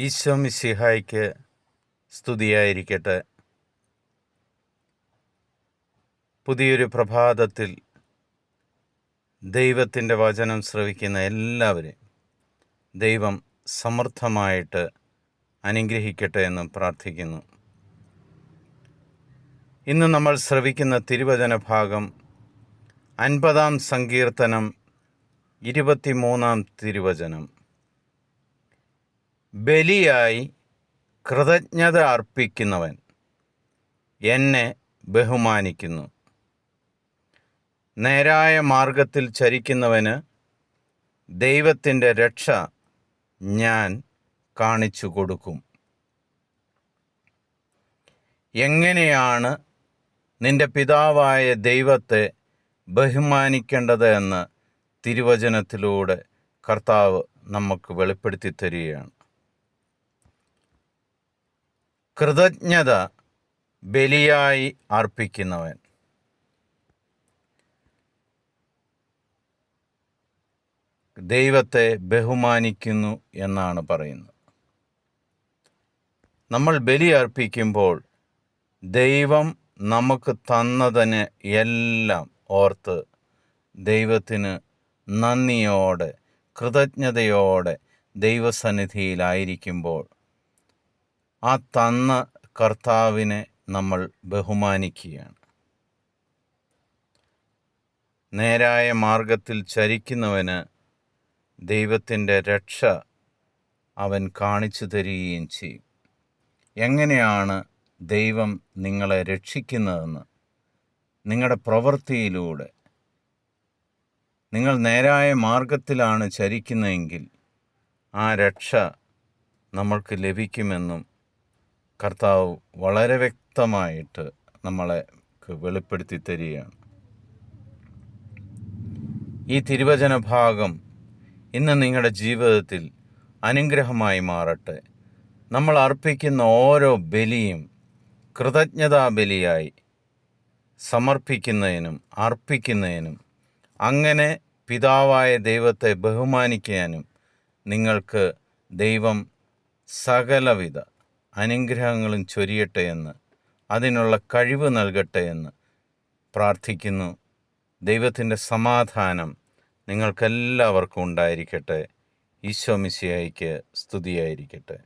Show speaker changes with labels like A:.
A: ഈശോ മിശിഹായ്ക്ക് സ്തുതിയായിരിക്കട്ടെ. പുതിയൊരു പ്രഭാതത്തിൽ ദൈവത്തിൻ്റെ വചനം ശ്രവിക്കുന്ന എല്ലാവരെയും ദൈവം സമൃദ്ധമായിട്ട് അനുഗ്രഹിക്കട്ടെ എന്ന് പ്രാർത്ഥിക്കുന്നു. ഇന്ന് നമ്മൾ ശ്രവിക്കുന്ന തിരുവചന ഭാഗം 50-ാം സങ്കീർത്തനം 23-ാം തിരുവചനം. ബലിയായി കൃതജ്ഞത അർപ്പിക്കുന്നവൻ എന്നെ ബഹുമാനിക്കുന്നു. നേരായ മാർഗത്തിൽ ചരിക്കുന്നവന് ദൈവത്തിൻ്റെ രക്ഷ ഞാൻ കാണിച്ചു കൊടുക്കും. എങ്ങനെയാണ് നിന്റെ പിതാവായ ദൈവത്തെ ബഹുമാനിക്കേണ്ടത് എന്ന് തിരുവചനത്തിലൂടെ കർത്താവ് നമുക്ക് വെളിപ്പെടുത്തി തരികയാണ്. കൃതജ്ഞത ബലിയായി അർപ്പിക്കുന്നവൻ. ദൈവത്തെ ബഹുമാനിക്കുന്നു എന്നാണ് പറയുന്നത്. നമ്മൾ ബലി അർപ്പിക്കുമ്പോൾ ദൈവം നമുക്ക് തന്നതിന് എല്ലാം ഓർത്ത് ദൈവത്തിന് നന്ദിയോടെ കൃതജ്ഞതയോടെ ദൈവസന്നിധിയിലായിരിക്കുമ്പോൾ ആ തന്ന കർത്താവിനെ നമ്മൾ ബഹുമാനിക്കുകയാണ്. നേരായ മാർഗത്തിൽ ചരിക്കുന്നവന് ദൈവത്തിൻ്റെ രക്ഷ അവൻ കാണിച്ചു തരികയും ചെയ്യും. എങ്ങനെയാണ് ദൈവം നിങ്ങളെ രക്ഷിക്കുന്നതെന്ന് നിങ്ങളുടെ പ്രവൃത്തിയിലൂടെ, നിങ്ങൾ നേരായ മാർഗത്തിലാണ് ചരിക്കുന്നതെങ്കിൽ ആ രക്ഷ നമ്മൾക്ക് ലഭിക്കുമെന്നും കർത്താവ് വളരെ വ്യക്തമായിട്ട് നമ്മളെ വെളിപ്പെടുത്തി തരികയാണ്. ഈ തിരുവചന ഭാഗം ഇന്ന് നിങ്ങളുടെ ജീവിതത്തിൽ അനുഗ്രഹമായി മാറട്ടെ. നമ്മൾ അർപ്പിക്കുന്ന ഓരോ ബലിയും കൃതജ്ഞതാ ബലിയായി സമർപ്പിക്കുന്നതിനും അർപ്പിക്കുന്നതിനും അങ്ങനെ പിതാവായ ദൈവത്തെ ബഹുമാനിക്കാനും നിങ്ങൾക്ക് ദൈവം സകലവിധ അനുഗ്രഹങ്ങളും ചൊരിയട്ടെ എന്ന്, അതിനുള്ള കഴിവ് നൽകട്ടെ എന്ന് പ്രാർത്ഥിക്കുന്നു. ദൈവത്തിൻ്റെ സമാധാനം നിങ്ങൾക്കെല്ലാവർക്കും ഉണ്ടായിരിക്കട്ടെ. ഈശോ മിശിഹായ്ക്ക് സ്തുതിയായിരിക്കട്ടെ.